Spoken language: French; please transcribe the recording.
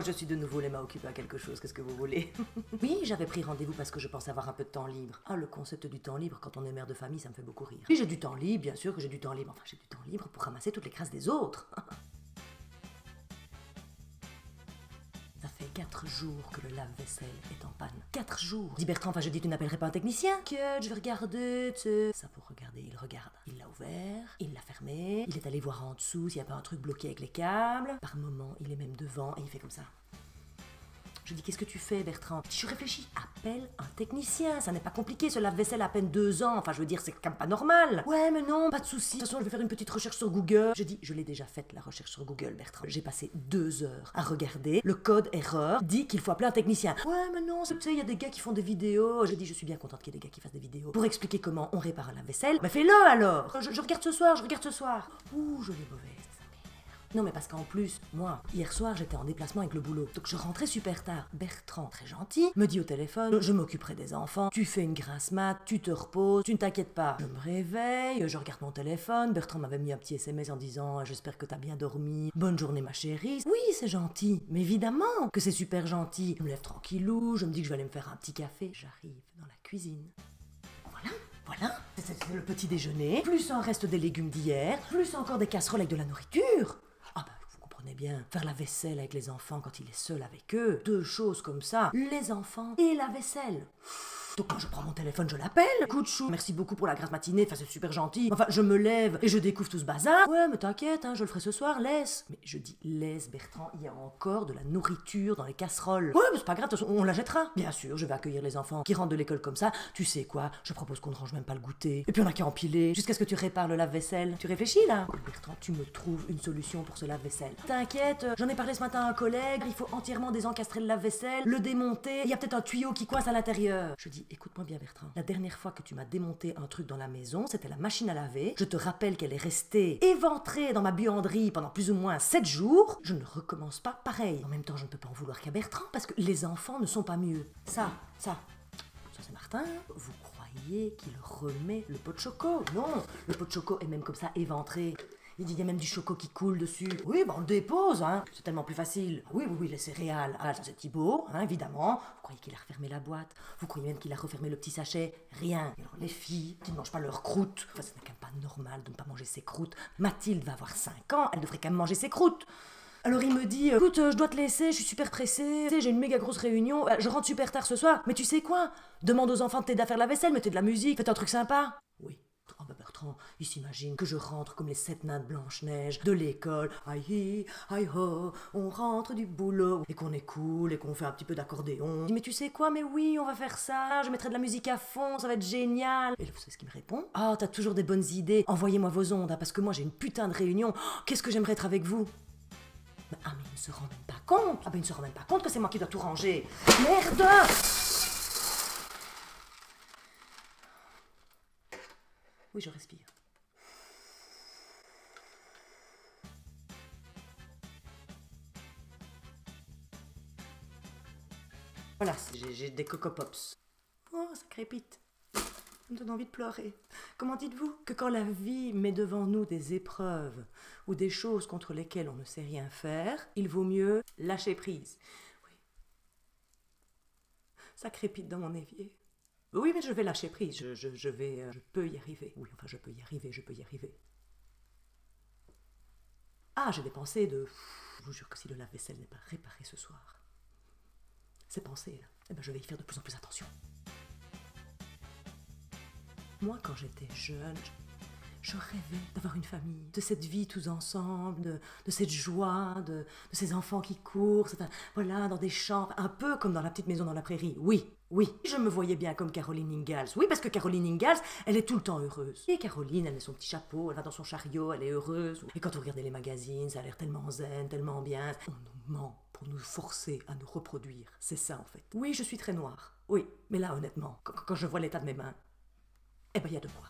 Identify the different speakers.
Speaker 1: Je suis de nouveau les mains occupées à quelque chose, qu'est-ce que vous voulez? Oui, j'avais pris rendez-vous parce que je pensais avoir un peu de temps libre. Ah, le concept du temps libre quand on est mère de famille, ça me fait beaucoup rire. Oui, j'ai du temps libre, bien sûr que j'ai du temps libre. Enfin, j'ai du temps libre pour ramasser toutes les crasses des autres. Ça fait 4 jours que le lave-vaisselle est en panne. 4 jours. Dis Bertrand, enfin je dis tu n'appellerais pas un technicien? Que je vais regarder, tu sais. Ça pour regarder, il regarde. Il l'a ouvert, il l'a fermé, il est allé voir en dessous s'il n'y a pas un truc bloqué avec les câbles. Par moment, il est même devant et il fait comme ça. Je dis, qu'est-ce que tu fais, Bertrand? Je réfléchis. Appelle un technicien. Ça n'est pas compliqué, ce lave-vaisselle a à peine 2 ans. Enfin, je veux dire, c'est quand même pas normal. Ouais, mais non, pas de souci. De toute façon, je vais faire une petite recherche sur Google. Je dis, je l'ai déjà faite, la recherche sur Google, Bertrand. J'ai passé 2 heures à regarder. Le code erreur dit qu'il faut appeler un technicien. Ouais, mais non, tu sais, il y a des gars qui font des vidéos. J'ai dit, je suis bien contente qu'il y ait des gars qui fassent des vidéos pour expliquer comment on répare un lave-vaisselle. Mais fais-le alors. Je regarde ce soir, je regarde ce soir. Ouh, je l'ai mauvaise. Non mais parce qu'en plus, moi, hier soir j'étais en déplacement avec le boulot, donc je rentrais super tard. Bertrand, très gentil, me dit au téléphone, je m'occuperai des enfants, tu fais une grasse mat, tu te reposes, tu ne t'inquiètes pas. Je me réveille, je regarde mon téléphone, Bertrand m'avait mis un petit SMS en disant j'espère que t'as bien dormi, bonne journée ma chérie. Oui, c'est gentil, mais évidemment que c'est super gentil. Je me lève tranquillou, je me dis que je vais aller me faire un petit café. J'arrive dans la cuisine. Voilà, c'est le petit déjeuner, plus un reste des légumes d'hier, plus encore des casseroles avec de la nourriture. Ah bah, vous comprenez bien, faire la vaisselle avec les enfants quand il est seul avec eux, 2 choses comme ça, les enfants et la vaisselle. Donc quand je prends mon téléphone, je l'appelle. Coup de chou, merci beaucoup pour la grasse matinée, enfin c'est super gentil. Enfin, je me lève et je découvre tout ce bazar. Ouais, mais t'inquiète, hein, je le ferai ce soir, laisse. Mais je dis laisse, Bertrand, il y a encore de la nourriture dans les casseroles. Ouais, mais c'est pas grave, de toute façon, on la jettera. Bien sûr, je vais accueillir les enfants qui rentrent de l'école comme ça. Tu sais quoi, je propose qu'on ne range même pas le goûter. Et puis on a qu'à empiler, jusqu'à ce que tu répares le lave-vaisselle. Tu réfléchis là? Bertrand, tu me trouves une solution pour ce lave-vaisselle. T'inquiète, j'en ai parlé ce matin à un collègue, il faut entièrement désencastrer le lave-vaisselle, le démonter, il y a peut-être un tuyau qui coince à l'intérieur. Je dis, écoute-moi bien Bertrand, la dernière fois que tu m'as démonté un truc dans la maison, c'était la machine à laver. Je te rappelle qu'elle est restée éventrée dans ma buanderie pendant plus ou moins 7 jours. Je ne recommence pas pareil. En même temps, je ne peux pas en vouloir qu'à Bertrand, parce que les enfants ne sont pas mieux. Ça c'est Martin. Vous croyez qu'il remet le pot de choco? Non, le pot de choco est même comme ça éventré. Il dit, il y a même du choco qui coule dessus. Oui, bah on le dépose, hein. C'est tellement plus facile. Oui, les céréales. Ah, ça c'est Thibaut, hein, évidemment. Vous croyez qu'il a refermé la boîte? Vous croyez même qu'il a refermé le petit sachet? Rien. Et alors, les filles qui ne mangent pas leurs croûtes. Enfin, ce n'est quand même pas normal de ne pas manger ses croûtes. Mathilde va avoir 5 ans, elle devrait quand même manger ses croûtes. Alors il me dit, écoute, je dois te laisser, je suis super pressée, tu sais, j'ai une méga grosse réunion, je rentre super tard ce soir, mais tu sais quoi? Demande aux enfants de t'aider à faire la vaisselle, mettez de la musique, faites un truc sympa. Oui. Oh bah Bertrand, il s'imagine que je rentre comme les 7 nains de Blanche-Neige de l'école, aïe, aïe ho, on rentre du boulot, et qu'on est cool, et qu'on fait un petit peu d'accordéon. Je dis, mais tu sais quoi, mais oui, on va faire ça, je mettrai de la musique à fond, ça va être génial. Et là, vous savez ce qu'il me répond? Ah, t'as toujours des bonnes idées, envoyez-moi vos ondes, hein, parce que moi j'ai une putain de réunion, qu'est-ce que j'aimerais être avec vous? Ah mais il ne se rend même pas compte. Ah ben il ne se rend même pas compte que c'est moi qui dois tout ranger. Merde! Oui, je respire. Voilà, j'ai des Coco Pops. Oh, ça crépite. Ça me donne envie de pleurer. Comment dites-vous que quand la vie met devant nous des épreuves ou des choses contre lesquelles on ne sait rien faire, il vaut mieux lâcher prise? Oui. Ça crépite dans mon évier. Oui, mais je vais lâcher prise. Je peux y arriver. Oui, enfin, je peux y arriver. Ah, j'ai des pensées de... Je vous jure que si le lave-vaisselle n'est pas réparé ce soir, ces pensées, là, eh ben, je vais y faire de plus en plus attention. Moi, quand j'étais jeune, je rêvais d'avoir une famille, de cette vie tous ensemble, de cette joie, de ces enfants qui courent, voilà, dans des champs, un peu comme dans La Petite Maison dans la Prairie. Oui, je me voyais bien comme Caroline Ingalls. Oui, parce que Caroline Ingalls, elle est tout le temps heureuse. Et Caroline, elle met son petit chapeau, elle va dans son chariot, elle est heureuse. Et quand vous regardez les magazines, ça a l'air tellement zen, tellement bien. On nous ment pour nous forcer à nous reproduire. C'est ça, en fait. Oui, je suis très noire. Oui, mais là, honnêtement, quand je vois l'état de mes mains, eh ben, il y a de quoi.